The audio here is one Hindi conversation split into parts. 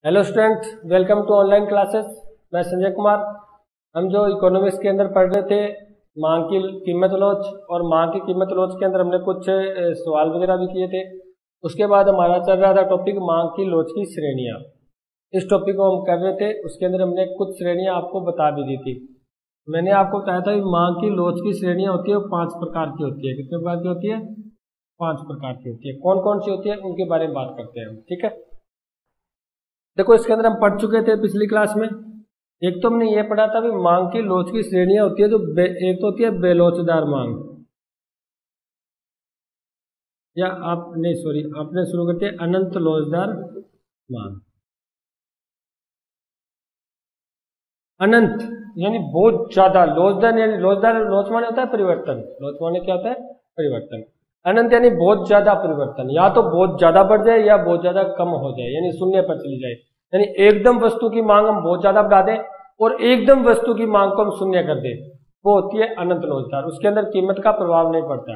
Hello student, welcome to online classes. मैं संजय कुमार। हम जो इकोनॉमिक्स के अंदर पढ़ रहे थे मांग की कीमत लोच, और मांग की कीमत लोच के अंदर हमने कुछ सवाल वगैरह भी किए थे। उसके बाद हमारा चल रहा था टॉपिक मांग की लोच की श्रेणियाँ। इस टॉपिक को हम कर रहे थे, उसके अंदर हमने कुछ श्रेणियाँ आपको बता भी दी थी। मैंने आपको बताया था कि मांग की लोच की श्रेणियाँ होती है वो 5 प्रकार की होती है। कितने प्रकार की होती है? 5 प्रकार की होती है। कौन कौन सी होती है उनके बारे में बात करते हैं हम, ठीक है। देखो, इसके अंदर हम पढ़ चुके थे पिछली क्लास में। एक तो हमने ये पढ़ा था कि मांग की लोच की श्रेणियां होती है जो एक तो होती है बेलोचदार मांग, या आप नहीं सॉरी आपने शुरू करते हैं अनंत लोचदार मांग। अनंत यानी बहुत ज्यादा, लोचदार यानी लोच माने होता है परिवर्तन, लोच माने क्या होता है? परिवर्तन। अनंत यानी बहुत ज्यादा परिवर्तन, या तो बहुत ज्यादा बढ़ जाए या बहुत ज्यादा कम हो जाए, यानी शून्य पर चली जाए। यानी एकदम वस्तु की मांग हम बहुत ज्यादा बढ़ा दें और एकदम वस्तु की मांग को हम शून्य कर दें, वो होती है अनंत लोचदार। उसके अंदर कीमत का प्रभाव नहीं पड़ता।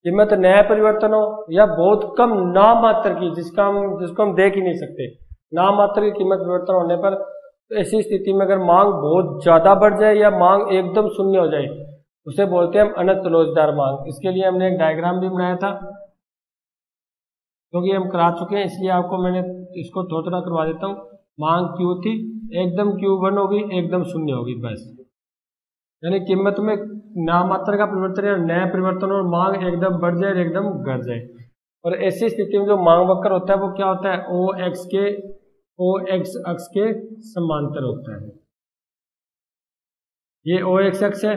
कीमत नया परिवर्तन हो या बहुत कम नाम मात्र की, जिसको हम देख ही नहीं सकते, नाम मात्र की कीमत परिवर्तन होने पर, तो ऐसी स्थिति में अगर मांग बहुत ज्यादा बढ़ जाए या मांग एकदम शून्य हो जाए, उसे बोलते हैं हम अनंत लोचदार मांग। इसके लिए हमने एक डायग्राम भी बनाया था, क्योंकि हम करा चुके हैं इसलिए आपको मैंने इसको थोड़ा करवा देता हूँ। मांग क्यू थी, एकदम Q1 होगी, एकदम शून्य होगी, बस। यानी कीमत में नाम मात्र का परिवर्तन या नया परिवर्तन और मांग एकदम बढ़ जाए एकदम घट जाए। और ऐसी स्थिति में जो मांग वक्र होता है वो क्या होता है? ओ एक्स अक्ष के समांतर होता है। ये ओ एक्स अक्ष है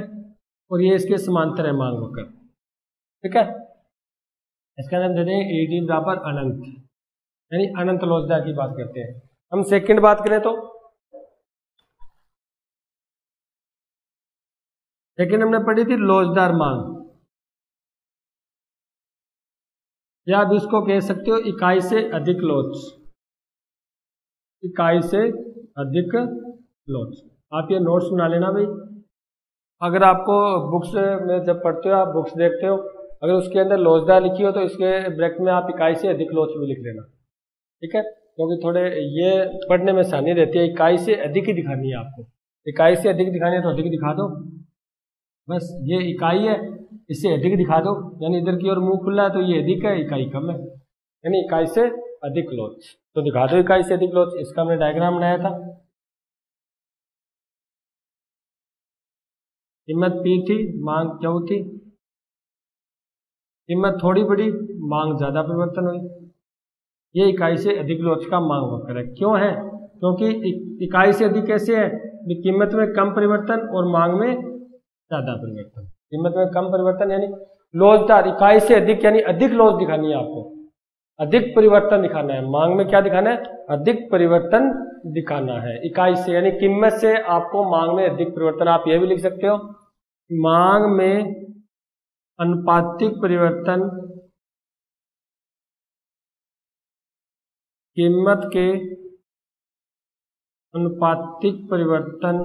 और ये इसके समांतर है मांग वक्र, ठीक है। इसका नाम दे दें AD बराबर अनंत, यानी अनंत लोचदार की बात करते हैं। हम सेकंड बात करें तो सेकंड हमने पढ़ी थी लोचदार मांग, या आप इसको कह सकते हो इकाई से अधिक लोच। इकाई से अधिक लोच। आप ये नोट्स बना लेना भाई। अगर आपको बुक्स में जब पढ़ते हो, आप बुक्स देखते हो, अगर उसके अंदर लोचदार लिखी हो तो इसके ब्रैकेट में आप इकाई से अधिक लोच भी लिख लेना, ठीक है। क्योंकि थोड़े ये पढ़ने में आसानी रहती है। इकाई से अधिक ही दिखानी है आपको, इकाई से अधिक दिखानी है तो अधिक दिखा दो, बस। ये इकाई है, इससे अधिक दिखा दो, यानी इधर की ओर मुंह खुला है तो ये अधिक है, इकाई कम है, यानी इकाई से अधिक लोच, तो दिखा दो इकाई से अधिक लोच। इसका हमने डायग्राम बनाया था। कीमत P थी, मांग Q थी। कीमत थोड़ी बढ़ी, मांग ज्यादा परिवर्तन हुई। ये इकाई से अधिक लोच का मांग वक्र है। क्यों है? क्योंकि इकाई से अधिक कैसे है? कीमत में कम परिवर्तन और मांग में ज्यादा परिवर्तन। कीमत में कम परिवर्तन यानी लोचदार, इकाई से अधिक यानी अधिक लोच दिखानी है आपको, अधिक परिवर्तन दिखाना है। मांग में क्या दिखाना है? अधिक परिवर्तन दिखाना है। इकाई से यानी कीमत से आपको मांग में अधिक परिवर्तन। आप यह भी लिख सकते हो, मांग में अनुपातिक परिवर्तन कीमत के अनुपातिक परिवर्तन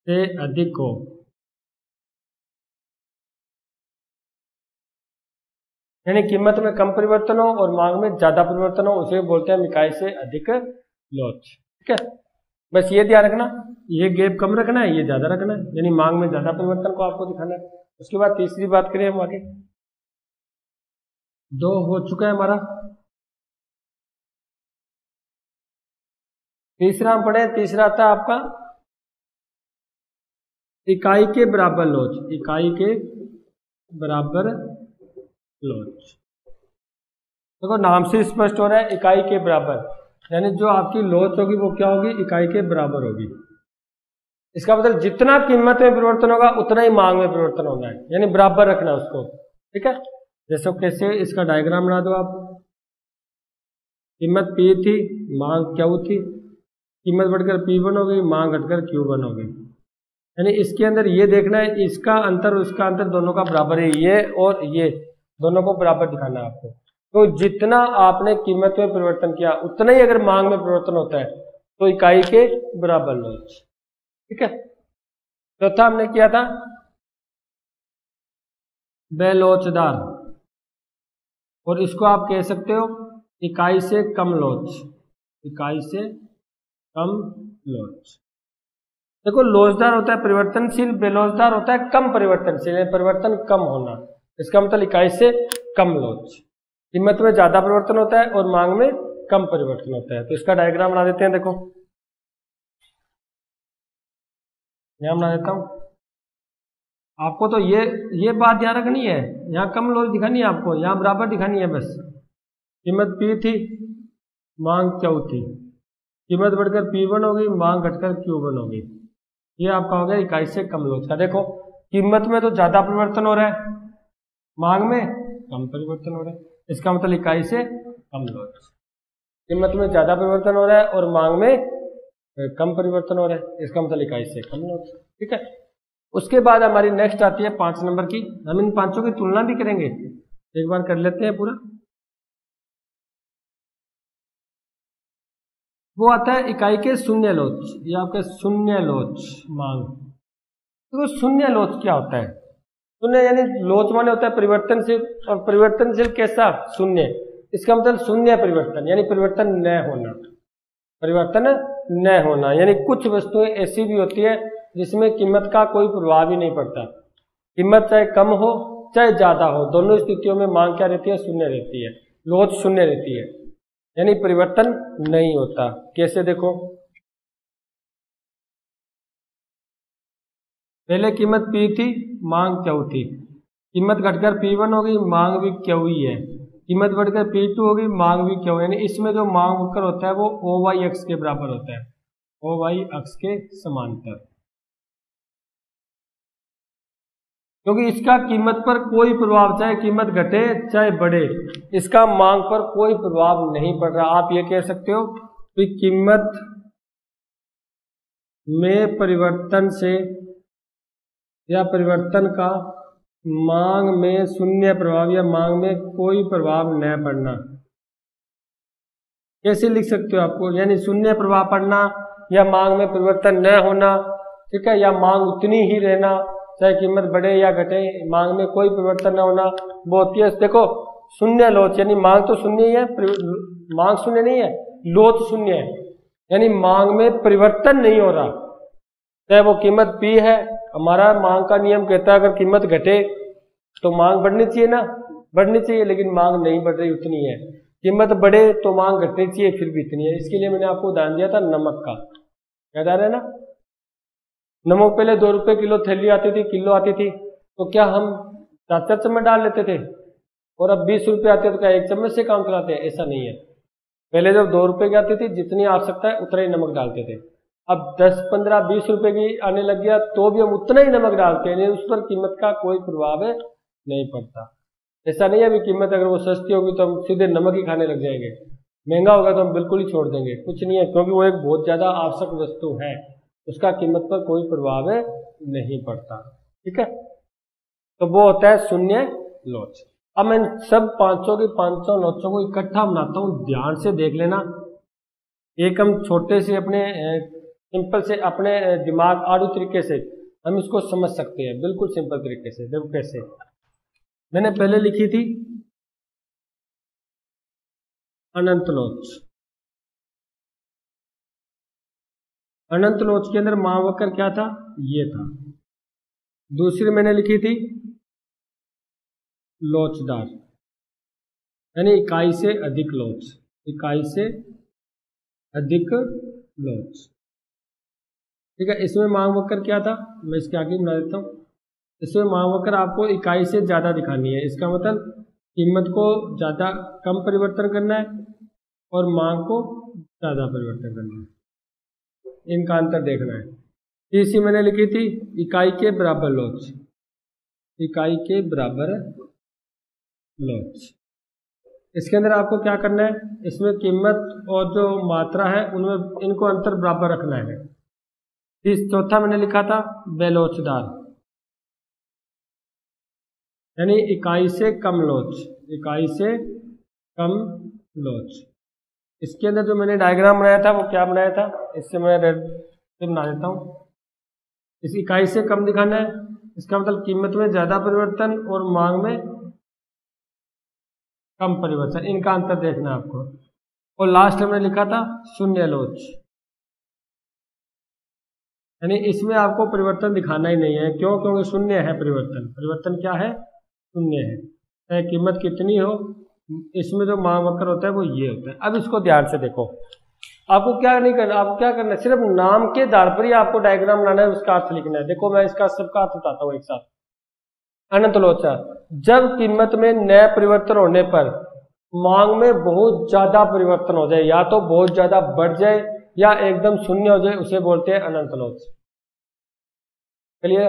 से अधिक हो। यानी कीमत में कम परिवर्तन हो और मांग में ज्यादा परिवर्तन हो, उसे बोलते हैं इकाई से अधिक लोच, ठीक है। बस ये ध्यान रखना, ये गैप कम रखना है, ये ज्यादा रखना है, यानी मांग में ज्यादा परिवर्तन को आपको दिखाना है। उसके बाद तीसरी बात करें हम आगे। 2 हो चुका है हमारा। तीसरा हम पढ़े, तीसरा आता है आपका इकाई के बराबर लोच। इकाई के बराबर लोच, देखो नाम से स्पष्ट हो रहा है, इकाई के बराबर, यानी जो आपकी लोच होगी वो क्या होगी? इकाई के बराबर होगी। इसका मतलब जितना कीमत में परिवर्तन होगा उतना ही मांग में परिवर्तन होना है, यानी बराबर रखना है उसको, ठीक है। जैसे कैसे, इसका डायग्राम बना दो आप। कीमत P थी, मांग Q थी। कीमत बढ़कर P1 हो गई, मांग घटकर Q1 हो गई। यानी इसके अंदर ये देखना है, इसका अंतर उसका अंतर दोनों का बराबर है, ये और ये दोनों को बराबर दिखाना है आपको। तो जितना आपने कीमत में परिवर्तन किया उतना ही अगर मांग में परिवर्तन होता है तो इकाई के बराबर लोच, ठीक है। चौथा हमने किया था बेलोचदार, और इसको आप कह सकते हो इकाई से कम लोच। इकाई से कम लोच। देखो लोचदार होता है परिवर्तनशील, बेलोचदार होता है कम परिवर्तनशील, परिवर्तन कम होना। इसका मतलब इकाई से कम लोच। कीमत में ज्यादा परिवर्तन होता है और मांग में कम परिवर्तन होता है। तो इसका डायग्राम बना देते हैं। देखो यहां बना देता हूं। आपको तो ये बात ध्यान रखनी है, यहाँ कम लोच दिखानी है आपको, यहाँ बराबर दिखानी है बस। कीमत P थी, मांग Q थी, कीमत बढ़कर P1 होगी, मांग घटकर Q1 होगी। ये आपका हो गया इकाई से कम लोच का। देखो कीमत में तो ज्यादा परिवर्तन हो रहा है, मांग में कम परिवर्तन हो रहा है। इसका मतलब इकाई से कम लोच। कीमत में ज्यादा परिवर्तन हो रहा है और मांग में कम परिवर्तन हो रहा है, इसका मतलब इकाई से कम लोच। ठीक है। उसके बाद हमारी नेक्स्ट आती है 5 नंबर की। हम इन पांचों की तुलना भी करेंगे, एक बार कर लेते हैं पूरा। वो आता है इकाई के शून्य लोच, ये आपके शून्य लोच मांग। तो शून्य लोच क्या होता है? शून्य यानी लोच माने होता है परिवर्तनशील, और परिवर्तनशील कैसा? शून्य। इसका मतलब शून्य परिवर्तन यानी परिवर्तन न होना, परिवर्तन न होना। यानी कुछ वस्तुएं ऐसी भी होती है जिसमें कीमत का कोई प्रभाव ही नहीं पड़ता। कीमत चाहे कम हो चाहे ज्यादा हो, दोनों स्थितियों में मांग क्या रहती है? शून्य रहती है, लोच शून्य रहती है, यानी परिवर्तन नहीं होता। कैसे? देखो पहले कीमत P थी, मांग Q थी, कीमत घटकर P1 होगी, मांग भी Q ही है। कीमत बढ़कर P2 होगी, मांग भी Q, यानी इसमें जो मांग वक्र होता है वो OY अक्ष के बराबर होता है, OY अक्ष के समांतर। क्योंकि इसका कीमत पर कोई प्रभाव, चाहे कीमत घटे चाहे बढ़े, इसका मांग पर कोई प्रभाव नहीं पड़ रहा। आप ये कह सकते हो कि कीमत में परिवर्तन से या परिवर्तन का मांग में शून्य प्रभाव या मांग में कोई प्रभाव न पड़ना। कैसे लिख सकते हो आपको? यानी शून्य प्रभाव पड़ना या मांग में परिवर्तन न होना, ठीक है, या मांग उतनी ही रहना, चाहे कीमत बढ़े या घटे, मांग में कोई परिवर्तन न होना, वो होती है। देखो शून्य लोच, यानी मांग तो शून्य ही है, मांग शून्य नहीं है, लोच शून्य है, यानी मांग में परिवर्तन नहीं हो रहा। चाहे वो कीमत P है, हमारा मांग का नियम कहता है अगर कीमत घटे तो मांग बढ़नी चाहिए ना, बढ़नी चाहिए, लेकिन मांग नहीं बढ़ रही, उतनी है। कीमत बढ़े तो मांग घटनी चाहिए, फिर भी इतनी है। इसके लिए मैंने आपको उदाहरण दिया था नमक का, याद आ रहा है ना? नमक पहले 2 रुपए किलो थैली आती थी, किलो आती थी, तो क्या हम 4-4 चम्मच डाल लेते थे? और अब 20 रुपए आते हैं तो क्या 1 चम्मच से काम चलाते हैं? ऐसा नहीं है। पहले जब 2 रुपए की आती थी, जितनी आवश्यकता है उतना ही नमक डालते थे। अब 10, 15, 20 रुपए की आने लग गया तो भी हम उतना ही नमक डालते हैं, उस पर कीमत का कोई प्रभाव नहीं पड़ता। ऐसा नहीं है अभी कीमत अगर वो सस्ती होगी तो हम सीधे नमक ही खाने लग जाएंगे, महंगा होगा तो हम बिल्कुल ही छोड़ देंगे, कुछ नहीं है, क्योंकि वो एक बहुत ज्यादा आवश्यक वस्तु है, उसका कीमत पर कोई प्रभाव नहीं पड़ता। ठीक है, तो वो होता है शून्य लोच। अब मैं सब पांचों लोचों को इकट्ठा बनाता हूं, ध्यान से देख लेना। एक हम छोटे से अपने सिंपल से अपने दिमाग आड़ू तरीके से हम इसको समझ सकते हैं, बिल्कुल सिंपल तरीके से। देखो कैसे, मैंने पहले लिखी थी अनंत लोच। अनंत लोच के अंदर महावक्र क्या था? ये था। दूसरी मैंने लिखी थी लोचदार, यानी इकाई से अधिक लोच, इकाई से अधिक लोच। ठीक है, इसमें महावक्र क्या था? मैं इसके आगे बना देता हूँ। इसमें महावक्र आपको इकाई से ज्यादा दिखानी है, इसका मतलब कीमत को ज्यादा कम परिवर्तन करना है और मांग को ज्यादा परिवर्तन करना है, इनका अंतर देखना है। तीसरी मैंने लिखी थी इकाई के बराबर लोच, इकाई के बराबर लोच। इसके अंदर आपको क्या करना है? इसमें कीमत और जो मात्रा है उनमें इनको अंतर बराबर रखना है। चौथा मैंने लिखा था बेलोचदार, यानी इकाई से कम लोच, इकाई से कम लोच। इसके अंदर जो मैंने डायग्राम बनाया था वो क्या बनाया था? इससे मैं रेड से बना देता हूँ। इस इकाई से कम दिखाना है, इसका मतलब कीमत में ज्यादा परिवर्तन और मांग में कम परिवर्तन, इनका अंतर देखना है आपको। और लास्ट हमने लिखा था शून्य लोच, यानी इसमें आपको परिवर्तन दिखाना ही नहीं है। क्यों? क्योंकि शून्य है परिवर्तन। परिवर्तन क्या है? शून्य है। चाहे कीमत कितनी हो, इसमें जो मान वक्र होता है वो ये होता है। अब इसको ध्यान से देखो, आपको क्या नहीं करना, आपको क्या करना है, सिर्फ नाम के आधार पर ही आपको डायग्राम बनाना है, उसका अर्थ लिखना है। देखो मैं इसका सबका अर्थ बताता हूँ एक साथ। अनंत लोचा, जब कीमत में नए परिवर्तन होने पर मांग में बहुत ज्यादा परिवर्तन हो जाए, या तो बहुत ज्यादा बढ़ जाए या एकदम शून्य हो जाए, उसे बोलते हैं अनंत लोच। चलिए,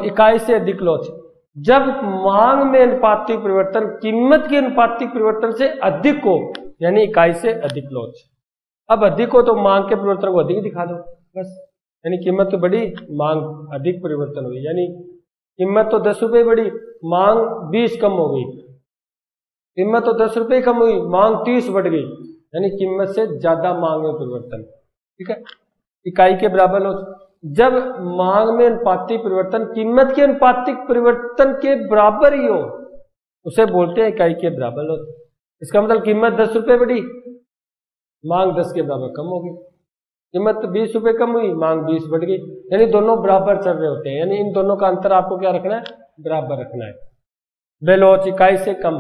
इकाई से अधिक लोच, जब मांग में अनुपातिक परिवर्तन कीमत के अनुपातिक परिवर्तन से अधिक हो, यानी इकाई से अधिक लोच। अब अधिक हो तो मांग के परिवर्तन को अधिक दिखा दो बस, यानी कीमत तो बढ़ी, मांग अधिक परिवर्तन हुई, यानी कीमत तो 10 रुपये बढ़ी, मांग 20 कम हो गई। कीमत तो 10 रुपये कम हुई, मांग 30 बढ़ गई, यानी कीमत से ज्यादा मांग में परिवर्तन। ठीक है, इकाई के बराबर लोच, जब मांग में अनुपातिक परिवर्तन कीमत के अनुपातिक परिवर्तन के बराबर ही हो, उसे बोलते हैं इकाई के बराबर लोच। इसका मतलब कीमत 10 रुपये बढ़ी, मांग 10 के बराबर कम हो गई। कीमत 20 रुपये कम हुई, मांग 20 बढ़ गई, यानी दोनों बराबर चल रहे होते हैं, यानी इन दोनों का अंतर आपको क्या रखना है? बराबर रखना है। बेलोच, इकाई से कम।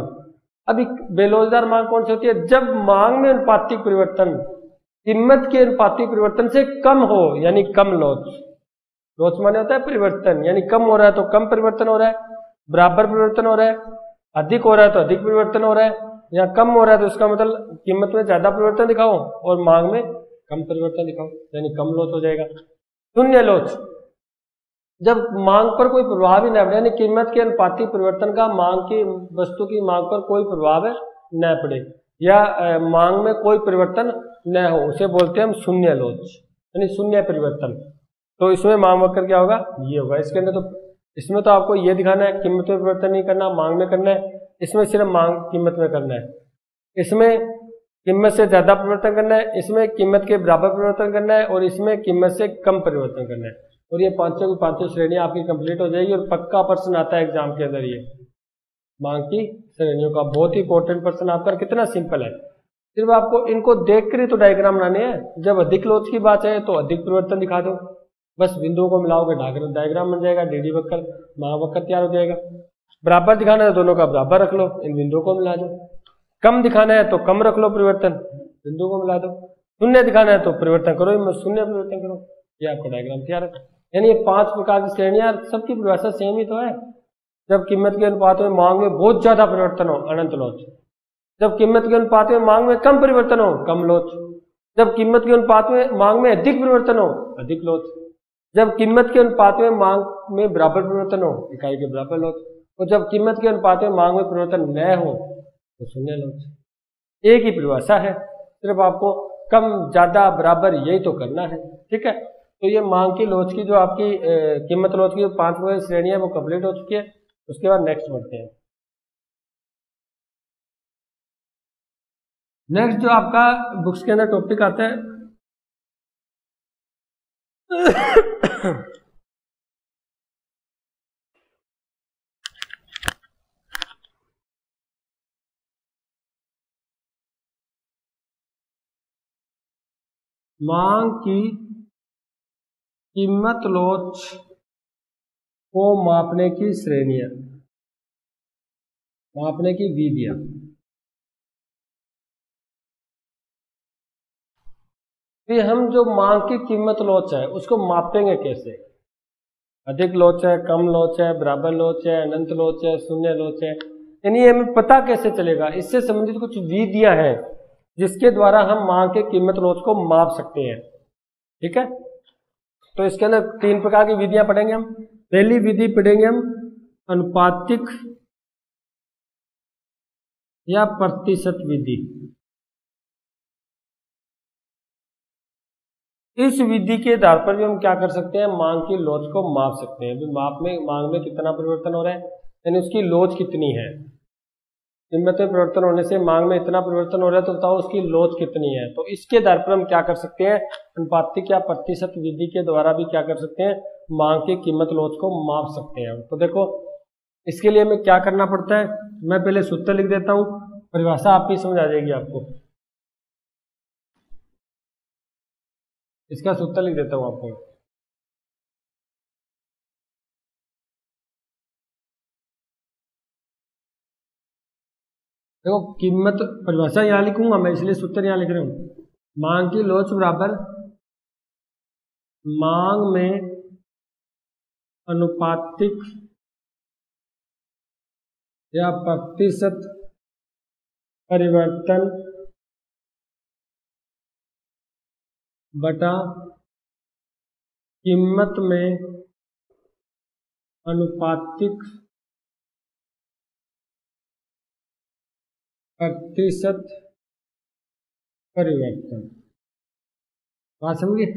अब बेलोचदार मांग कौन सी होती है? जब मांग में अनुपातिक परिवर्तन कीमत के अनुपातिक परिवर्तन से कम हो, यानी कम लोच। लोच माने होता है परिवर्तन, यानी कम हो रहा है तो कम परिवर्तन हो रहा है, बराबर परिवर्तन हो रहा है, अधिक हो रहा है तो अधिक परिवर्तन हो रहा है, या कम हो रहा है तो उसका मतलब कीमत में ज्यादा परिवर्तन दिखाओ और मांग में कम परिवर्तन दिखाओ, यानी कम लोच हो जाएगा। शून्य लोच, जब मांग पर कोई प्रभाव ही न पड़े, यानी कीमत के अनुपातिक परिवर्तन का मांग की वस्तु की मांग पर कोई प्रभाव न पड़े, या मांग में कोई परिवर्तन न हो, उसे बोलते हैं हम शून्य लोच, यानी शून्य परिवर्तन। तो इसमें मांग वक्र क्या होगा? ये होगा। इसके अंदर तो इसमें तो आपको ये दिखाना है कीमत में परिवर्तन नहीं करना, मांग में करना है। इसमें सिर्फ मांग कीमत में करना है, इसमें कीमत से ज्यादा परिवर्तन करना है, इसमें कीमत के बराबर परिवर्तन करना है, और इसमें कीमत से कम परिवर्तन करना है। और ये पांचों की पांचों श्रेणियां आपकी कंप्लीट हो जाएगी, और पक्का प्रश्न आता है एग्जाम के अंदर ये मांग की श्रेणियों का। बहुत ही इंपॉर्टेंट प्रश्न आपका, कितना सिंपल है, सिर्फ आपको इनको देख कर ही तो डायग्राम बनाने हैं। जब अधिक लोच की बात है तो अधिक परिवर्तन दिखा दो, बस बिंदुओं को मिलाओगे डायग्राम बन जाएगा, डीडी वक्र मांग वक्र तैयार हो जाएगा। बराबर दिखाना है दोनों का बराबर रख लो, इन बिंदुओं को मिला दो। कम दिखाना है तो कम रख लो परिवर्तन, बिंदुओं को मिला दो। शून्य दिखाना है तो परिवर्तन करो, इनमें शून्य परिवर्तन करो, ये आपका डायग्राम तैयार है। यानी ये 5 प्रकार की श्रेणियां, सबकी परिभाषा सेम ही तो है। जब कीमत के अनुपात में मांग में बहुत ज्यादा परिवर्तन हो, अनंत लोच। जब कीमत के अनुपात में मांग में कम परिवर्तन हो, कम लोच। जब कीमत के अनुपात में मांग में अधिक परिवर्तन हो, अधिक लोच। जब कीमत के अनुपात में मांग में बराबर परिवर्तन हो, इकाई के बराबर लोच। और जब कीमत के अनुपात में मांग में परिवर्तन न हो तो शून्य लोच। एक ही परिभाषा है, सिर्फ आपको कम ज्यादा बराबर यही तो करना है। ठीक है, तो ये मांग की लोच की जो आपकी कीमत लोच की 5 श्रेणियां वो कंप्लीट हो चुकी है। उसके बाद नेक्स्ट बढ़ते हैं। नेक्स्ट जो आपका बुक्स के अंदर टॉपिक आता है मांग की कीमत लोच को मापने की श्रेणियां, मापने की विधियां। फिर हम जो मांग की कीमत लोच है उसको मापेंगे कैसे? अधिक लोच है, कम लोच है, बराबर लोच है, अनंत लोच है, शून्य लोच है, यानी हमें पता कैसे चलेगा? इससे संबंधित कुछ विधियां हैं जिसके द्वारा हम मांग के कीमत लोच को माप सकते हैं। ठीक है, तो इसके अंदर 3 प्रकार की विधियां पढ़ेंगे हम। पहली विधि पढ़ेंगे हम अनुपातिक या प्रतिशत विधि। इस विधि के आधार पर भी हम क्या कर सकते हैं? मांग की लोच को माप सकते हैं। मांग में कितना परिवर्तन हो रहा है, यानी उसकी लोच कितनी है। कीमत में परिवर्तन होने से मांग में इतना परिवर्तन हो रहा है, तो बताओ उसकी लोच कितनी है। तो इसके आधार पर हम क्या कर सकते हैं? अनुपातिक या प्रतिशत विधि के द्वारा भी क्या कर सकते हैं? मांग की कीमत लोच को माप सकते हैं। तो देखो इसके लिए हमें क्या करना पड़ता है, मैं पहले सूत्र लिख देता हूं, परिभाषा आपकी समझ आ जाएगी आपको। इसका सूत्र लिख देता हूं आपको। देखो कीमत परिभाषा यहां लिखूंगा मैं, इसलिए सूत्र यहां लिख रहा हूं। मांग की लोच बराबर मांग में अनुपातिक या प्रतिशत परिवर्तन बटा कीमत में अनुपातिक प्रतिशत परिवर्तन। बात समझिए?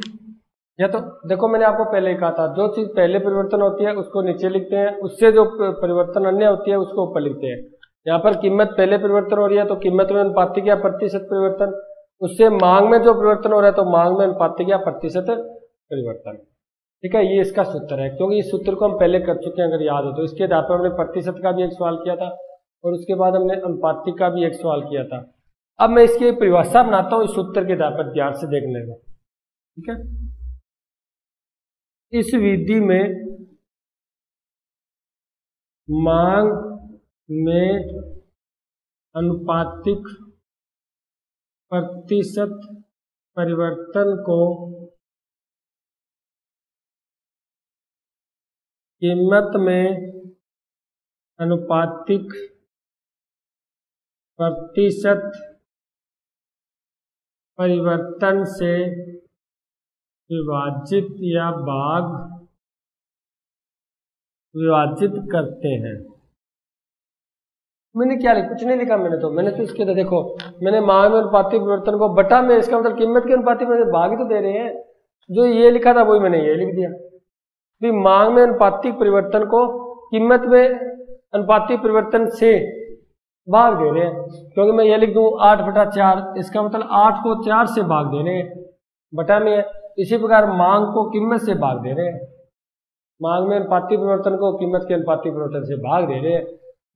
या तो देखो मैंने आपको पहले ही कहा था, जो चीज पहले परिवर्तन होती है उसको नीचे लिखते हैं, उससे जो परिवर्तन अन्य होती है उसको ऊपर लिखते हैं। यहाँ पर कीमत पहले परिवर्तन हो रही है तो कीमत में अनुपातिक या प्रतिशत परिवर्तन, उससे मांग में जो परिवर्तन हो रहा है तो मांग में अनुपातिक या प्रतिशत परिवर्तन। ठीक है, ये इसका सूत्र है, क्योंकि इस सूत्र को हम पहले कर चुके हैं अगर याद हो तो। इसके आधार पर हमने प्रतिशत का भी एक सवाल किया था और उसके बाद हमने अनुपातिक का भी एक सवाल किया था। अब मैं इसकी परिभाषा बनाता हूं इस सूत्र के आधार पर, ध्यान से देखने को। ठीक है, इस विधि में मांग में अनुपातिक प्रतिशत परिवर्तन को कीमत में अनुपातिक प्रतिशत परिवर्तन से विभाजित करते हैं। मैंने क्या लिखा? कुछ नहीं लिखा मैंने तो इसके तो देखो मैंने मांग में अनुपातिक परिवर्तन को बटा में, इसका मतलब कीमत के अनुपातिक में भाग ही तो दे रहे हैं। जो ये लिखा था वही मैंने ये लिख दिया। भी मांग में अनुपातिक परिवर्तन को कीमत में अनुपातिक परिवर्तन से भाग दे रहे हैं, क्योंकि मैं ये लिख दूं 8/4, इसका मतलब 8 को 4 से भाग दे रहे हैं, बटा में है। इसी प्रकार मांग को कीमत से भाग दे रहे हैं, मांग में अनुपातिक परिवर्तन को कीमत के अनुपातिक परिवर्तन से भाग दे रहे हैं।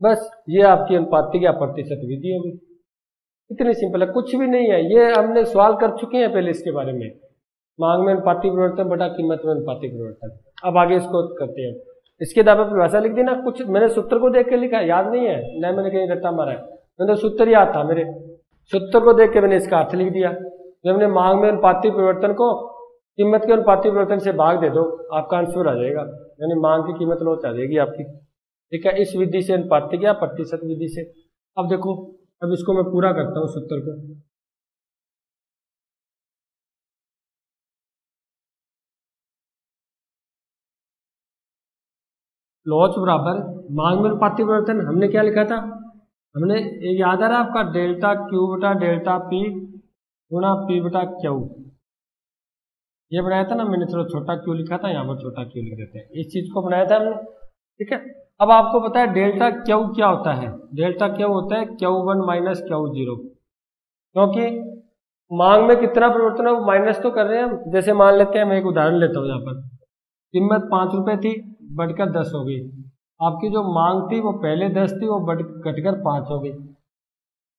बस ये आपकी अनुपातिक या प्रतिशत विधि होगी। इतनी सिंपल है, कुछ भी नहीं है। ये हमने सवाल कर चुके हैं पहले इसके बारे में, मांग में अनुपातिक परिवर्तन बटा कीमत में अनुपातिक परिवर्तन। अब आगे इसको करते हैं। इसके आधार पर परिभाषा लिख देना। कुछ मैंने सूत्र को देख के लिखा, याद नहीं है न मैंने कहीं रट्टा मारा है, मैंने तो सूत्र याद था मेरे, सूत्र को देख के मैंने इसका अर्थ लिख दिया। जब हमने मांग में अनुपातिक परिवर्तन को कीमत के अनुपातिक परिवर्तन से भाग दे दो, आपका आंसर आ जाएगा, यानी मांग की कीमत लोच आ जाएगी आपकी। ठीक है, इस विधि से अनुपातिक या प्रतिशत विधि से। अब देखो, अब इसको मैं पूरा करता हूँ सूत्र को। लोच बराबर मांग में अनुपातिक परिवर्तन, हमने क्या लिखा था? हमने याद आ रहा है आपका, डेल्टा क्यू बटा डेल्टा पी गुणा पी बटा क्यू, ये बनाया था ना मैंने। चलो छोटा क्यू लिखा था, यहाँ पर छोटा क्यू लिख देते हैं, इस चीज को बनाया था हमने। ठीक है, अब आपको पता है डेल्टा क्यू क्या होता है? डेल्टा क्यू होता है Q1 माइनस Q0, क्योंकि मांग में कितना परिवर्तन है वो माइनस तो कर रहे हैं हम। जैसे मान लेते हैं, मैं एक उदाहरण लेता हूँ, यहाँ पर कीमत 5 रुपए थी, बढ़कर 10 हो गई। आपकी जो मांग थी वो पहले 10 थी, वो घटकर 5 हो गई।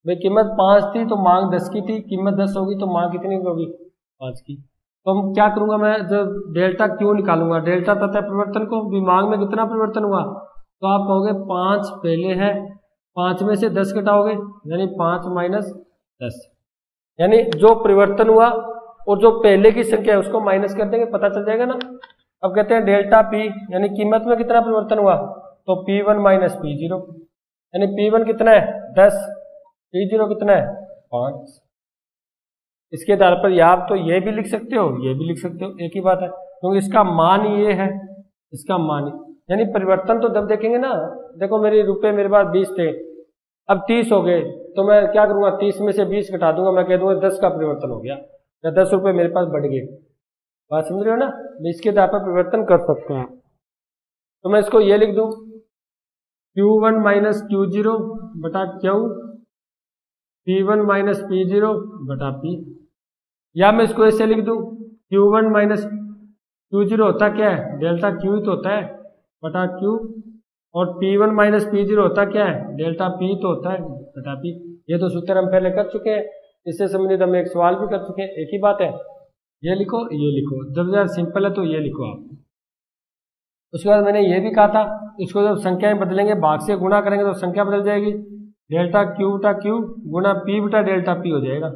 भाई कीमत 5 थी तो मांग 10 की थी, कीमत 10 होगी तो मांग कितनी होगी? 5 की। तो हम क्या करूंगा, मैं जब डेल्टा क्यू निकालूंगा, डेल्टा तथा परिवर्तन को, भी मांग में कितना परिवर्तन हुआ, तो आप कहोगे 5 पहले है, 5 में से 10 घटाओगे, यानी 5 माइनस 10, यानी जो परिवर्तन हुआ और जो पहले की संख्या है उसको माइनस कर देंगे, पता चल जाएगा ना। अब कहते हैं डेल्टा पी, यानी कीमत में कितना परिवर्तन हुआ, तो P1 माइनस P0, यानी P1 कितना है 10, P0 कितना है 5। इसके आधार पर या आप तो ये भी लिख सकते हो, ये भी लिख सकते हो, एक ही बात है, क्योंकि इसका मान ये है, इसका मान, यानी परिवर्तन तो जब देखेंगे ना। देखो मेरे रुपए मेरे पास 20 थे, अब 30 हो गए, तो मैं क्या करूंगा, 30 में से 20 घटा दूंगा, मैं कह दूंगा 10 का परिवर्तन हो गया, या 10 रुपए मेरे पास बढ़ गए। बात समझ रहे हो ना? इसके आधार पर परिवर्तन कर सकते हैं। तो मैं इसको ये लिख दूं, Q1 माइनस Q0 बटा Q, P1 माइनस P0 बटा P, या मैं इसको ऐसे लिख दूं, Q1 माइनस Q0 होता क्या है, डेल्टा Q तो होता है, बटा Q, और P1 माइनस P0 होता क्या है, डेल्टा P तो होता है, बटा P। ये तो सूत्र हम पहले कर चुके हैं, इससे संबंधित हम एक सवाल भी कर चुके हैं, एक ही बात है। ये लिखो, ये लिखो, जब ज़्यादा सिंपल है तो ये लिखो आप। उसके बाद मैंने ये भी कहा था, इसको जब संख्या में बदलेंगे, भाग से गुणा करेंगे तो संख्या बदल जाएगी, डेल्टा क्यू बटा क्यू गुना पी बटा डेल्टा पी हो जाएगा।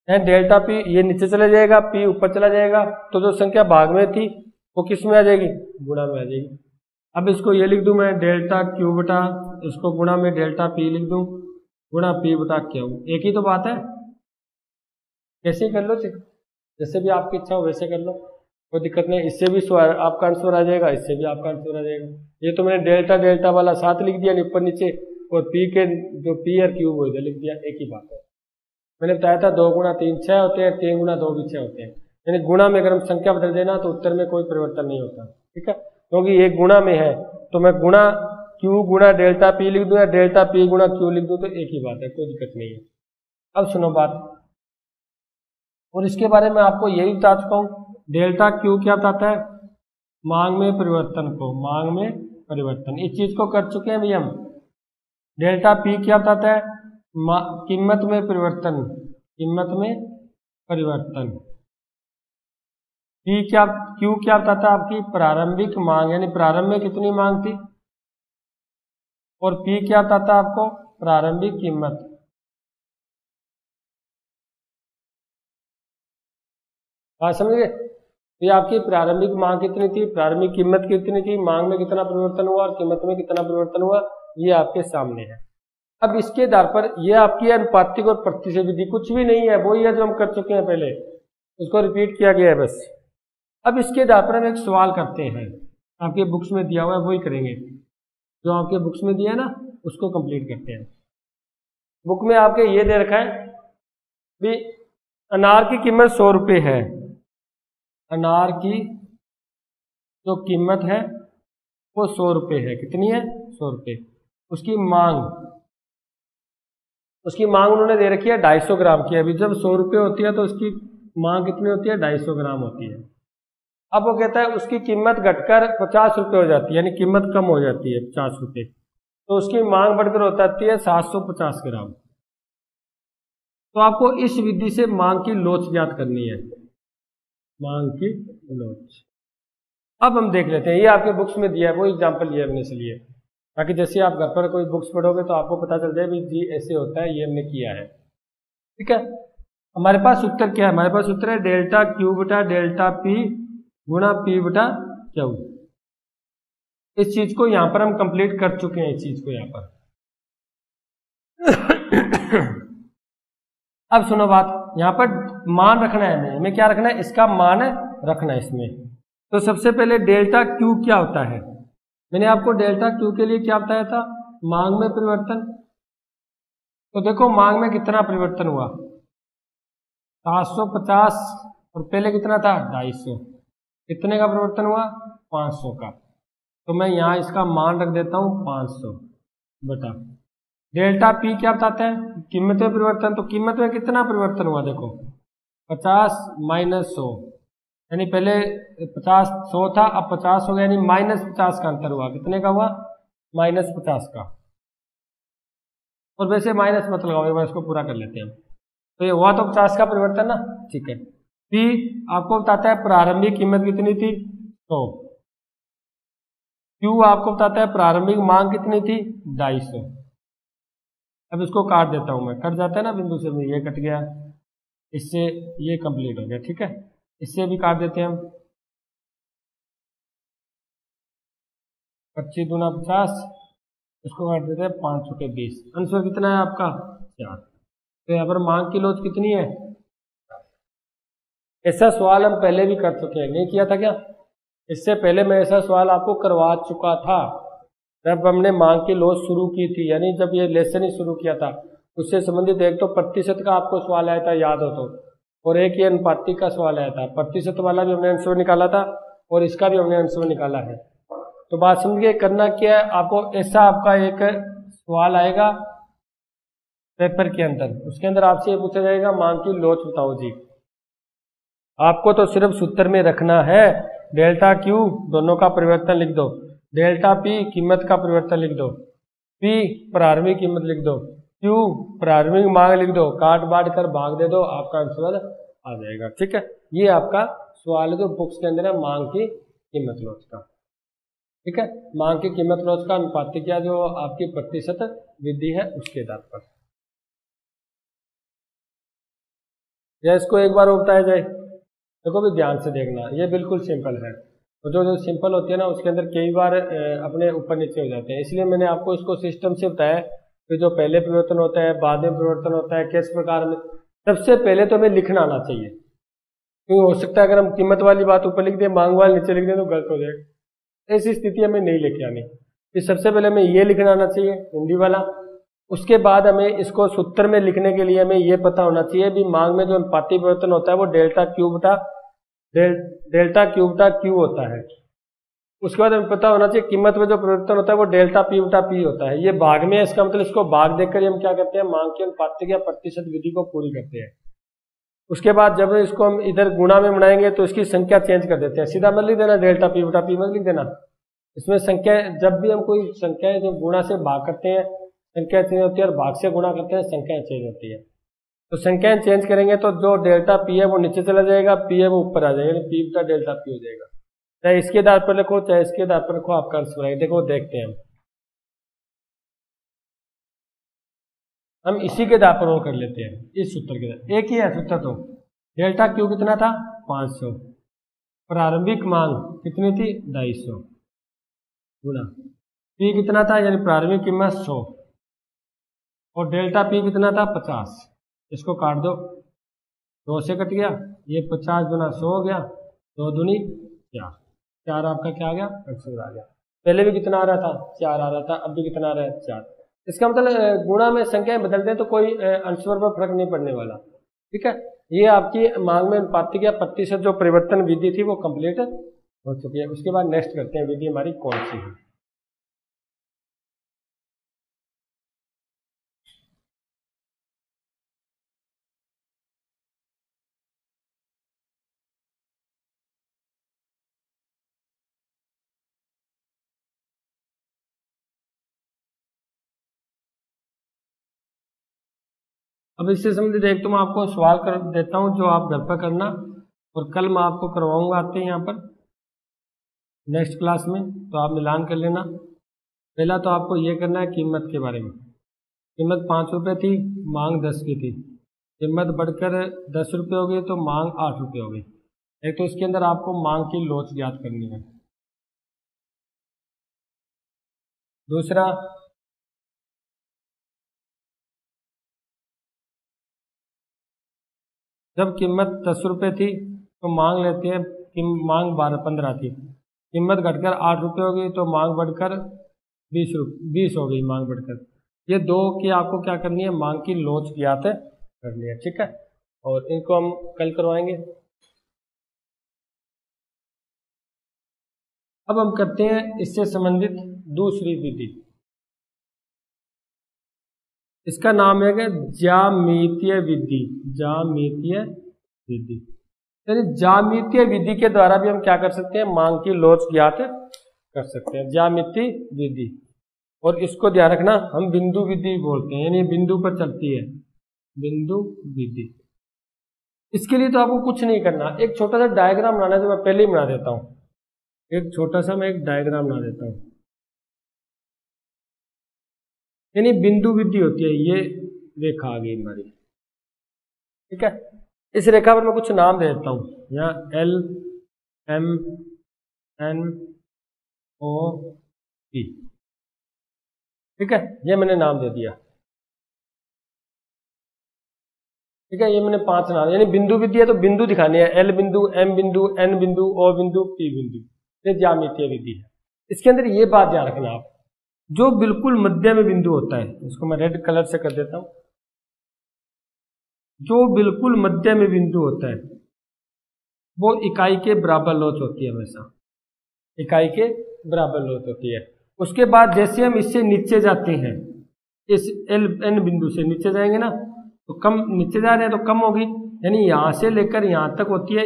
डेल्टा पी ये नीचे चला जाएगा, पी ऊपर चला जाएगा, तो जो संख्या भाग में थी वो किस में आ जाएगी, गुणा में आ जाएगी। अब इसको ये लिख दूं मैं, डेल्टा क्यू बटा, इसको गुणा में डेल्टा पी लिख दूं, गुणा पी बटा क्यू। एक ही तो बात है, कैसे कर लो, जैसे भी आपकी इच्छा हो वैसे कर लो, कोई दिक्कत नहीं। इससे भी आपका आंसर आ जाएगा, इससे भी आपका आंसर आ जाएगा। ये तो मैंने डेल्टा डेल्टा वाला साथ लिख दिया ऊपर नीचे, और पी के जो पी और क्यू वो इधर लिख दिया, एक ही बात है। मैंने बताया था 2 गुणा 3 6 होते हैं, 3 गुणा 2 भी 6 होते हैं। यानी गुणा में अगर हम संख्या बदल देना तो उत्तर में कोई परिवर्तन नहीं होता, ठीक है, क्योंकि ये गुणा में है, तो मैं गुणा क्यू गुणा डेल्टा पी लिख दूं या डेल्टा पी गुणा क्यू लिख दूं तो एक ही बात है, कोई दिक्कत नहीं है। अब सुनो बात, और इसके बारे में आपको यही बता चुका हूं, डेल्टा क्यू क्या बताता है, मांग में परिवर्तन को, मांग में परिवर्तन, इस चीज को कर चुके हैं भी हम। डेल्टा पी क्या बताता है, कीमत में परिवर्तन, कीमत में परिवर्तन। पी क्या, क्यू क्या बताता है, आपकी प्रारंभिक मांग, यानी प्रारंभ में कितनी मांग थी, और पी क्या बताता है आपको, प्रारंभिक कीमत। बात समझ गए, ये आपकी प्रारंभिक मांग कितनी थी, प्रारंभिक कीमत कितनी थी, मांग में कितना परिवर्तन हुआ और कीमत में कितना परिवर्तन हुआ, ये आपके सामने है। अब इसके आधार पर ये आपकी अनुपातिक और प्रतिशत विधि कुछ भी नहीं है, वही है जो हम कर चुके हैं पहले, उसको रिपीट किया गया है बस। अब इसके आधार पर हम एक सवाल करते हैं, आपके बुक्स में दिया हुआ है वही करेंगे, जो आपके बुक्स में दिया है ना उसको कंप्लीट करते हैं। बुक में आपके ये दे रखा है भी, अनार की कीमत 100 रुपये है, अनार की जो कीमत है वो 100 रुपये है, कितनी है, 100 रुपये। उसकी मांग उन्होंने दे रखी है 250 ग्राम की। अभी जब 100 रुपये होती है तो उसकी मांग कितनी होती है, 250 ग्राम होती है। अब वो कहता है उसकी कीमत घटकर 50 रुपये हो जाती है, यानी कीमत कम हो जाती है 50 रुपये, तो उसकी मांग बढ़कर हो जाती है 750 ग्राम। तो आपको इस विधि से मांग की लोच ज्ञात करनी है, मांग की लोच। अब हम देख लेते हैं, ये आपके बुक्स में दिया है, वो एग्जाम्पल लिया हमने इसलिए, ताकि जैसे आप घर पर कोई बुक्स पढ़ोगे तो आपको पता चल जाए भी जी ऐसे होता है, ये हमने किया है, ठीक है। हमारे पास उत्तर क्या है, हमारे पास उत्तर है डेल्टा क्यू बटा डेल्टा पी गुणा पी बटा क्यू। इस चीज को यहां पर हम कंप्लीट कर चुके हैं, इस चीज को यहां पर। अब सुनो बात, यहां पर मान रखना है, हमें क्या रखना है, इसका मान रखना है इसमें। तो सबसे पहले डेल्टा क्यू क्या होता है, मैंने आपको डेल्टा क्यू के लिए क्या बताया था, मांग में परिवर्तन। तो देखो मांग में कितना परिवर्तन हुआ, 750, और पहले कितना था 250, कितने का परिवर्तन हुआ, 500 का। तो मैं यहाँ इसका मान रख देता हूँ 500 बटा डेल्टा पी क्या बताते हैं, कीमत में परिवर्तन। तो कीमत में कितना परिवर्तन हुआ, देखो 50 माइनस 100, यानी पहले 50 100 था, अब 50 हो गया, यानी -50 का अंतर हुआ, कितने का हुआ, -50 का। और वैसे माइनस मत लगाओ, एक बार इसको पूरा कर लेते हैं। तो ये हुआ तो 50 का परिवर्तन ना, ठीक है। पी आपको बताता है प्रारंभिक कीमत कितनी थी, तो क्यू आपको बताता है प्रारंभिक मांग कितनी थी, 250। अब इसको काट देता हूं मैं, कट जाता है ना बिंदु से, ये कट गया, इससे ये कंप्लीट हो गया, ठीक है। इससे भी काट देते हैं हम, 25 दूना 50, इसको काट देते हैं 5 के 20, आंसर कितना है आपका 4। तो यहाँ पर मांग की लोच कितनी है, ऐसा सवाल हम पहले भी कर चुके हैं, नहीं किया था क्या, इससे पहले मैं ऐसा सवाल आपको करवा चुका था जब हमने मांग की लोच शुरू की थी, यानी जब ये लेसन ही शुरू किया था। उससे संबंधित एक तो प्रतिशत का आपको सवाल आया था, याद हो तो, और एक ये अनुपातिक का सवाल आया था। प्रतिशत वाला भी हमने आंसर निकाला था और इसका भी हमने आंसर निकाला है। तो बात समझिए, करना क्या है आपको, ऐसा आपका एक सवाल आएगा पेपर के अंदर, उसके अंदर आपसे ये पूछा जाएगा मांग की लोच बताओ जी। आपको तो सिर्फ सूत्र में रखना है, डेल्टा क्यू दोनों का परिवर्तन लिख दो, डेल्टा पी कीमत का परिवर्तन लिख दो, पी प्रारंभिक कीमत लिख दो, क्यू प्रारंभिक मांग लिख दो, काट बांट कर भाग दे दो, आपका आंसर आ जाएगा। ठीक है, ये आपका सवाल जो बुक्स के अंदर है मांग की कीमत लॉस का। ठीक है, मांग की कीमत लॉस का अनुपातिक या जो आपकी प्रतिशत वृद्धि है उसके आधार पर, या इसको एक बार और बताया जाए। देखो भी ध्यान से देखना, ये बिल्कुल सिंपल है, तो जो सिंपल होती है ना उसके अंदर कई बार अपने ऊपर नीचे हो जाते हैं, इसलिए मैंने आपको इसको सिस्टम से बताया कि जो पहले परिवर्तन होता है, बाद में परिवर्तन होता है, किस प्रकार में। सबसे पहले तो हमें लिखना आना चाहिए, क्योंकि हो सकता है अगर हम कीमत वाली बात ऊपर लिख दें, मांग वाली नीचे लिख दें तो गलत हो जाएगा। ऐसी स्थिति हमें नहीं लेके आनी। फिर सबसे पहले हमें ये लिखना आना चाहिए हिंदी वाला, उसके बाद हमें इसको सूत्र में लिखने के लिए हमें ये पता होना चाहिए भी मांग में जो अनुपाती परिवर्तन होता है वो डेल्टा क्यू बटा क्यू होता है। उसके बाद हमें पता होना चाहिए कीमत में जो परिवर्तन होता है वो डेल्टा पी बटा पी होता है। ये भाग में है, इसका मतलब इसको भाग देखकर हम क्या करते हैं, मांग के अनुपातिक या प्रतिशत विधि को पूरी करते हैं। उसके बाद जब इसको हम इधर गुणा में बनाएंगे तो इसकी संख्या चेंज कर देते हैं, सीधा मत लिख देना डेल्टा पी बटा पी मत लिख देना। इसमें संख्या, जब भी हम कोई संख्या जो गुणा से भाग करते हैं संख्या चेंज होती है, और भाग से गुणा करते हैं संख्या चेंज होती है। तो संख्याएं चेंज करेंगे तो जो डेल्टा पी है वो नीचे चला जाएगा, पी है वो ऊपर आ जाएगा, पी बटा डेल्टा पी हो जाएगा। चाहे इसके आधार पर लिखो चाहे इसके आधार पर लिखो, आपका आंसर बनाइए। देखो देखते हैं हम इसी के आधार पर वो कर लेते हैं, इस सूत्र के आधार। एक ही है सूत्र, तो डेल्टा क्यू कितना था 500, प्रारंभिक मांग कितनी थी 250 गुना पी कितना था, यानी प्रारंभिक कीमत 100, और डेल्टा पी कितना था 50। इसको काट दो, 2 से कट गया, ये 50 गुना 100 हो गया, 2 दूनी 4, 4 आपका क्या आ गया आंसर आ गया। पहले भी कितना आ रहा था 4 आ रहा था, अब भी कितना आ रहा है 4। इसका मतलब गुणा में संख्याएं बदलते हैं तो कोई आंसर पर फर्क नहीं पड़ने वाला। ठीक है, ये आपकी मांग में अनुपातिक या प्रतिशत जो परिवर्तन विधि थी वो कंप्लीट हो चुकी है। उसके बाद नेक्स्ट करते हैं विधि हमारी कौन सी है। अब इससे संबंधित एक तो मैं आपको सवाल कर देता हूं जो आप घर पर करना, और कल मैं आपको करवाऊंगा आते हैं यहाँ पर नेक्स्ट क्लास में, तो आप मिलान कर लेना। पहला तो आपको ये करना है कीमत के बारे में। कीमत 5 रुपये थी, मांग 10 की थी, कीमत बढ़कर 10 रुपये हो गई तो मांग 8 रुपये हो गई। एक तो इसके अंदर आपको मांग की लोच ज्ञात करनी है। दूसरा, जब कीमत 10 रुपये थी तो मांग लेते हैं कि मांग 15 थी, कीमत घटकर 8 रुपये हो गई तो मांग बढ़कर 20 हो गई मांग बढ़कर। ये दो की आपको क्या करनी है, मांग की लोच ज्ञात करनी है। ठीक है, और इनको हम कल करवाएंगे। अब हम करते हैं इससे संबंधित दूसरी विधि, इसका नाम है कि ज्यामितीय विधि। ज्यामितीय विधि यानी ज्यामितीय विधि के द्वारा भी हम क्या कर सकते हैं, मांग की लोच ज्ञात कर सकते हैं, ज्यामितीय विधि। और इसको ध्यान रखना, हम बिंदु विधि बोलते हैं, यानी बिंदु पर चलती है, बिंदु विधि। इसके लिए तो आपको कुछ नहीं करना, एक छोटा सा डायग्राम बनाना है जो मैं पहले ही बना देता हूं। एक छोटा सा मैं एक डायग्राम बना देता हूं, यानी बिंदु विधि होती है, ये रेखा आ गई हमारी। ठीक है, इस रेखा पर मैं कुछ नाम दे देता हूं, यहाँ L M N O P। ठीक है, ये मैंने नाम दे दिया। ठीक है, ये मैंने 5 नाम, यानी बिंदु विधि है तो बिंदु दिखाने हैं, L बिंदु, M बिंदु, N बिंदु, O बिंदु, P बिंदु। ये ज्यामितीय विधि है। इसके अंदर ये बात ध्यान रखना आप, जो बिल्कुल मध्य में बिंदु होता है, इसको मैं रेड कलर से कर देता हूं, जो बिल्कुल मध्य में बिंदु होता है वो इकाई के बराबर लोच होती है, हमेशा इकाई के बराबर लोच होती है। उसके बाद जैसे हम इससे नीचे जाते हैं, इस L N बिंदु से नीचे जाएंगे ना, तो कम नीचे जा रहे हैं तो कम होगी, यानी यहां से लेकर यहां तक होती है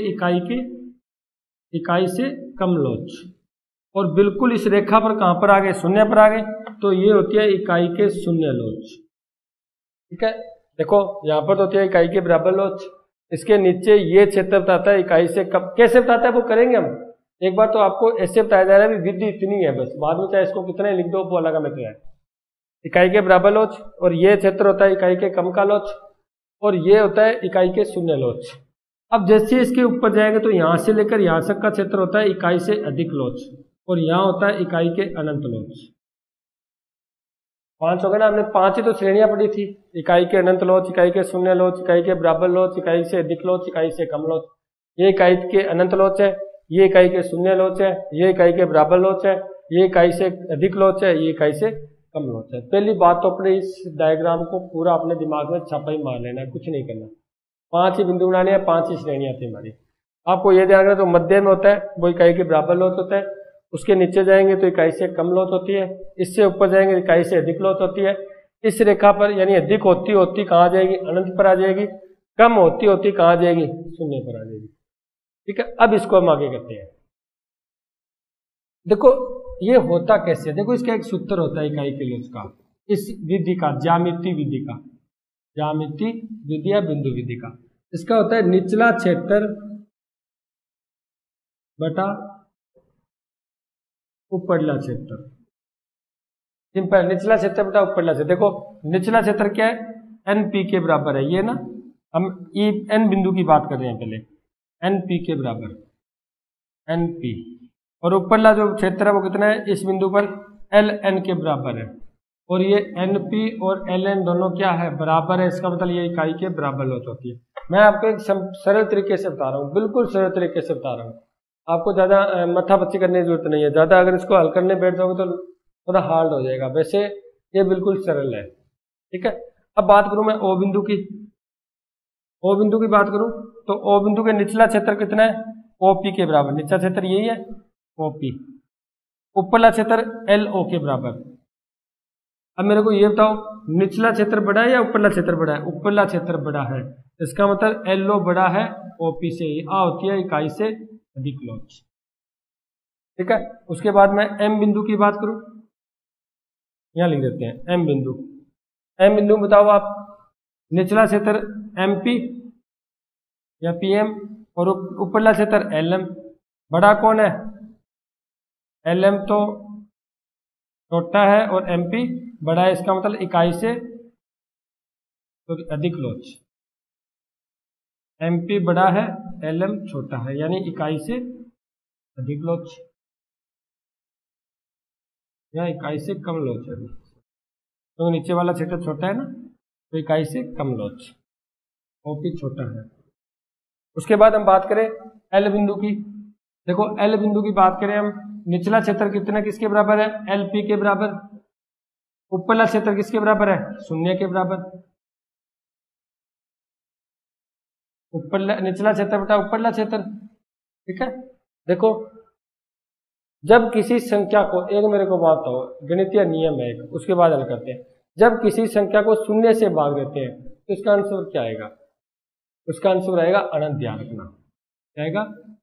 इकाई से कम लोच। और बिल्कुल इस रेखा पर कहां पर आ गए, शून्य पर आ गए, तो ये होती है इकाई के शून्य लोच। ठीक है, देखो यहां पर तो होती है इकाई के बराबर लोच, इसके नीचे ये क्षेत्र बताता है इकाई से कम। कैसे बताता है वो करेंगे हम। एक बार तो आपको ऐसे बताया जा रहा है विधि इतनी है बस, बाद में चाहे इसको कितने लिख दो वो अलग मैटर है। इकाई के बराबर लोच, और ये क्षेत्र होता है इकाई के कम का लोच, और ये होता है इकाई के शून्य लोच। अब जैसे इसके ऊपर जाएंगे तो यहां से लेकर यहां तक का क्षेत्र होता है इकाई से अधिक लोच, और यहां होता है इकाई के अनंत लोच। 5 हो गए ना, हमने 5 ही तो श्रेणियां पढ़ी थी, इकाई के अनंत लोच, इकाई के शून्य लोच, इकाई के बराबर लोच, इकाई से अधिक लोच, इकाई से कम लोच। ये इकाई के अनंत लोच है, ये इकाई के शून्य लोच है, ये इकाई के बराबर लोच है, ये इकाई से अधिक लोच है, ये इकाई से कम लोच है। पहली बात तो अपने इस डायग्राम को पूरा अपने दिमाग में छापा ही मार लेना है, कुछ नहीं करना। 5 ही बिंदु बनाने हैं, 5 ही श्रेणियां थी हमारी। आपको ये ध्यान रखना, तो मध्य में होता है वो इकाई के बराबर लोच होता है, उसके नीचे जाएंगे तो इकाई से कम लोच होती है, इससे ऊपर जाएंगे इकाई से अधिक लोच होती है। इस रेखा पर यानी अधिक होती होती कहाँ जाएगी, अनंत पर आ जाएगी, कम होती होती कहाँ जाएगी, शून्य पर आ जाएगी। ठीक है, अब इसको हम आगे करते हैं। देखो ये होता कैसे है, देखो इसका एक सूत्र होता है इकाई के लोच का, इस विधि का, ज्यामिति विधि का, ज्यामिति विधि या बिंदु विधि का। इसका होता है निचला क्षेत्र बटा उपरला क्षेत्र। सिंपल, निचला क्षेत्र बटा उपरला क्षेत्र। देखो निचला क्षेत्र क्या है, NP के बराबर है, ये ना हम n बिंदु की बात कर रहे हैं पहले, NP के बराबर NP, और उपरला जो क्षेत्र है वो कितना है, इस बिंदु पर LN के बराबर है, और ये NP और LN दोनों क्या है, बराबर है। इसका मतलब ये इकाई के बराबर लोच होती है। मैं आपको एक सरल तरीके से बता रहा हूँ, बिल्कुल सरल तरीके से बता रहा हूँ, आपको ज्यादा माथापच्ची करने की जरूरत नहीं है। ज्यादा अगर इसको हल करने बैठ जाओगे तो थोड़ा हार्ड हो जाएगा, वैसे ये बिल्कुल सरल है। ठीक है, अब बात करूं मैं O बिंदु की, O बिंदु की बात करूं तो O बिंदु के निचला क्षेत्र कितना है, OP के बराबर, निचला क्षेत्र यही है OP, उपरला क्षेत्र LO के बराबर। अब मेरे को ये बताओ निचला क्षेत्र बड़ा है या उपरला क्षेत्र बड़ा है, उपरला क्षेत्र बड़ा है, इसका मतलब LO बड़ा है OP से, आ होती है इकाई से अधिक लोच। ठीक है, उसके बाद मैं M बिंदु की बात करूं, यहां लिख देते हैं M बिंदु। M बिंदु बताओ आप, निचला क्षेत्र MP या PM, और उपरला क्षेत्र LM। बड़ा कौन है, LM तो छोटा है और MP बड़ा है, इसका मतलब इकाई से तो अधिक लोच। MP बड़ा है, LM छोटा है, यानी इकाई से अधिक लोच या इकाई से कम लोच है। तो नीचे वाला क्षेत्र छोटा है ना, तो इकाई से कम लोच, OP छोटा है। उसके बाद हम बात करें L बिंदु की। देखो L बिंदु की बात करें हम, निचला क्षेत्र कितना किसके बराबर है, LP के बराबर, उपरला क्षेत्र किसके बराबर है, शून्य के बराबर। उपरला निचला क्षेत्र बटा उपरला क्षेत्र। ठीक है, देखो जब किसी संख्या को, एक मेरे को बात हो, गणितीय नियम है एक, उसके बाद हल करते हैं। जब किसी संख्या को शून्य से भाग देते हैं तो इसका आंसर क्या आएगा, उसका आंसर आएगा अनंत। ध्यान रखना, क्या आएगा,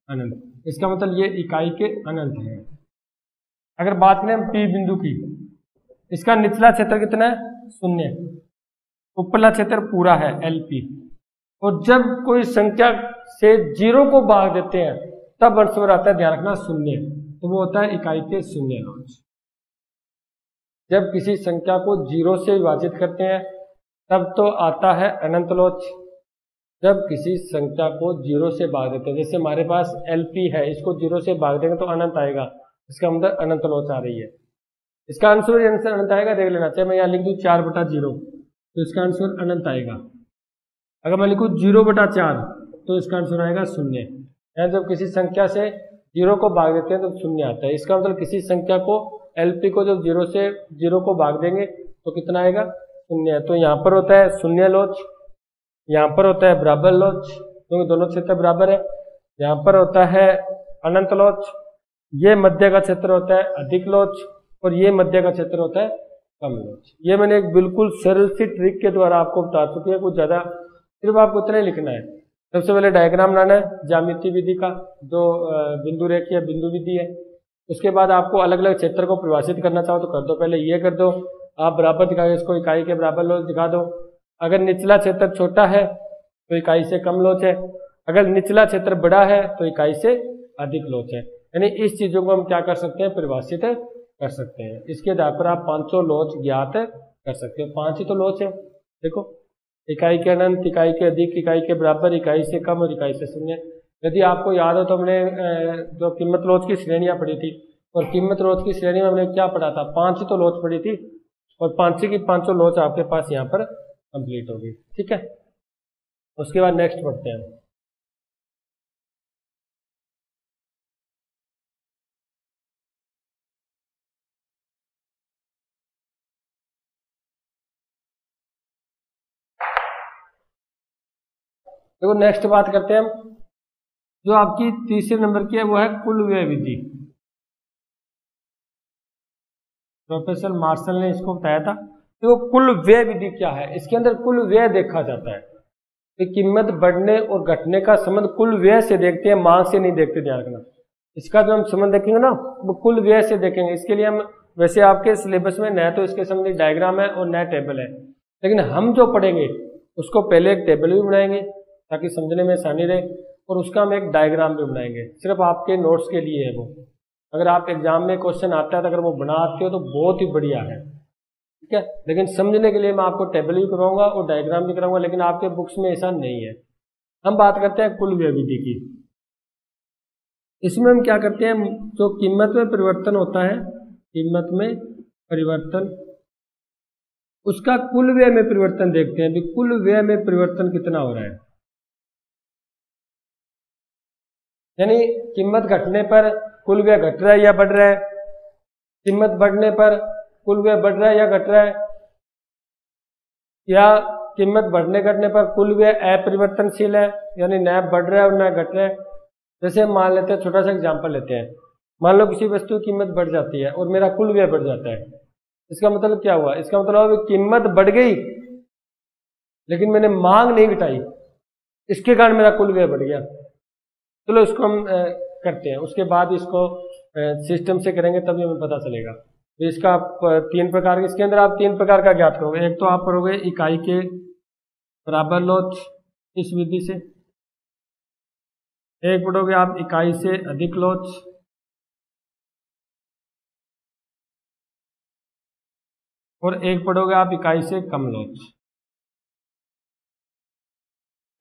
अनंत। इसका मतलब ये इकाई के अनंत है। अगर बात करें हम P बिंदु की, इसका निचला क्षेत्र कितना है, शून्य, उपरला क्षेत्र पूरा है LP, और जब कोई संख्या से 0 को भाग देते हैं तब आंसर आता है, ध्यान रखना, शून्य, तो वो होता है इकाई के शून्य लोच। जब किसी संख्या को 0 से विभाजित करते हैं तब तो आता है अनंत लोच। जब किसी संख्या को 0 से भाग देते हैं, जैसे हमारे पास LP है, इसको 0 से भाग देंगे तो अनंत आएगा, इसका मतलब अनंत लोच आ रही है। इसका आंसर अनंत आएगा, देख लेना। चाहे मैं यहाँ लिख दूं 4/0 तो इसका आंसर अनंत आएगा। अगर मैं लिखूं 0/4 तो इसका आंसर आएगा शून्य। यानी जब किसी संख्या से 0 को भाग देते हैं तो शून्य आता है। इसका मतलब किसी संख्या को LP को जब 0 से 0 को भाग देंगे तो कितना आएगा, शून्य। तो यहाँ पर होता है शून्य लोच, यहाँ पर होता है बराबर लोच, क्योंकि दोनों क्षेत्र बराबर है। यहाँ पर होता है अनंत लोच, ये मध्य का क्षेत्र होता है अधिक लोच, और ये मध्य का क्षेत्र होता है कम लोच। ये मैंने एक बिल्कुल सरल सी ट्रिक के द्वारा आपको बता चुकी है, कुछ ज्यादा, सिर्फ आपको इतना ही लिखना है। सबसे पहले डायग्राम बनाना है ज्यामिति विधि का, जो बिंदु रेखीय बिंदु विधि है। उसके बाद आपको अलग अलग क्षेत्र को परिभाषित करना चाहो तो कर दो, पहले ये कर दो, आप बराबर दिखा, इसको इकाई के बराबर लोच दिखा दो। अगर निचला क्षेत्र छोटा है तो इकाई से कम लोच है। अगर निचला क्षेत्र बड़ा है तो इकाई से अधिक लोच है। यानी इस चीजों को हम क्या कर सकते हैं, परिभाषित कर सकते हैं। इसके आधार पर आप 500 लोच ज्ञात कर सकते हो। 5 ही तो लोच है। देखो, इकाई के अनंत, इकाई के अधिक, इकाई के बराबर, इकाई से कम और इकाई से शून्य। यदि आपको याद हो तो हमने जो कीमत लोच की श्रेणियां पढ़ी थी, और कीमत लोच की श्रेणी में हमने क्या पढ़ा था, 5 ही तो लोच पढ़ी थी, और 5 की 500 लोच आपके पास यहाँ पर कंप्लीट होगी। ठीक है, उसके बाद नेक्स्ट पढ़ते हैं। देखो नेक्स्ट बात करते हैं हम, जो आपकी तीसरे नंबर की है वो है कुल व्यय विधि। प्रोफेसर मार्शल ने इसको बताया था। तो कुल व्यय विधि क्या है, इसके अंदर कुल व्यय देखा जाता है। तो कीमत बढ़ने और घटने का संबंध कुल व्यय से देखते हैं, मांग से नहीं देखते, ध्यान रखना। इसका जो हम संबंध देखेंगे ना, वो कुल व्यय से देखेंगे। इसके लिए हम, वैसे आपके सिलेबस में न तो इसके संबंधी डायग्राम है और न टेबल है, लेकिन हम जो पढ़ेंगे उसको पहले एक टेबल भी बनाएंगे ताकि समझने में आसानी रहे, और उसका हम एक डायग्राम भी बनाएंगे। सिर्फ आपके नोट्स के लिए है वो। अगर आप एग्जाम में क्वेश्चन आता है तो अगर वो बनाते हो तो बहुत ही बढ़िया है। ठीक है, लेकिन समझने के लिए मैं आपको टेबल भी करवाऊंगा और डायग्राम भी कराऊंगा, लेकिन आपके बुक्स में ऐसा नहीं है। हम बात करते हैं कुल व्यय विधि की। इसमें हम क्या करते हैं, जो कीमत में परिवर्तन होता है, कीमत में परिवर्तन, उसका कुल व्यय में परिवर्तन देखते हैं। भी कुल व्यय में परिवर्तन कितना हो रहा है, यानी कीमत घटने पर कुल व्यय घट रहा है या बढ़ रहा है, कीमत बढ़ने पर कुल व्यय बढ़ रहा है या घट रहा है, या कीमत बढ़ने घटने पर कुल व्यय अपरिवर्तनशील है, यानी न बढ़ रहा है और न घट रहा है। जैसे हम मान लेते हैं, छोटा सा एग्जांपल लेते हैं। मान लो किसी वस्तु की कीमत बढ़ जाती है और मेरा कुल व्यय बढ़ जाता है। इसका मतलब क्या हुआ, इसका मतलब कीमत बढ़ गई लेकिन मैंने मांग नहीं घटाई, इसके कारण मेरा कुल व्यय बढ़ गया। चलो इसको हम करते हैं, उसके बाद इसको सिस्टम से करेंगे तभी हमें पता चलेगा। तो इसका आप 3 प्रकार, इसके अंदर आप 3 प्रकार का ज्ञात करोगे। एक तो आप करोगे इकाई के बराबर लोच इस विधि से, एक पढ़ोगे आप इकाई से अधिक लोच, और एक पढ़ोगे आप इकाई से कम लोच।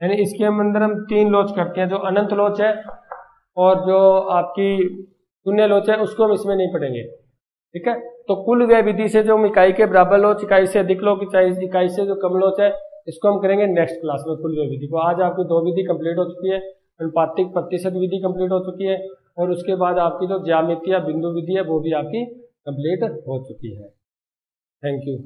यानी इसके अंदर हम 3 लोच करते हैं, जो अनंत लोच है और जो आपकी शून्य लोच है उसको हम इसमें नहीं पढ़ेंगे। ठीक है, तो कुल व्यय विधि से जो हम इकाई के बराबर लोच, इकाई से अधिक लोच, इकाई से जो कम लोच है, इसको हम करेंगे नेक्स्ट क्लास में कुल व्यय विधि को। आज आपकी 2 विधि कंप्लीट हो चुकी है, अनुपातिक प्रतिशत विधि कंप्लीट हो चुकी है, और उसके बाद आपकी जो ज्यामिति या बिंदु विधि है वो भी आपकी कंप्लीट हो चुकी है। Thank you.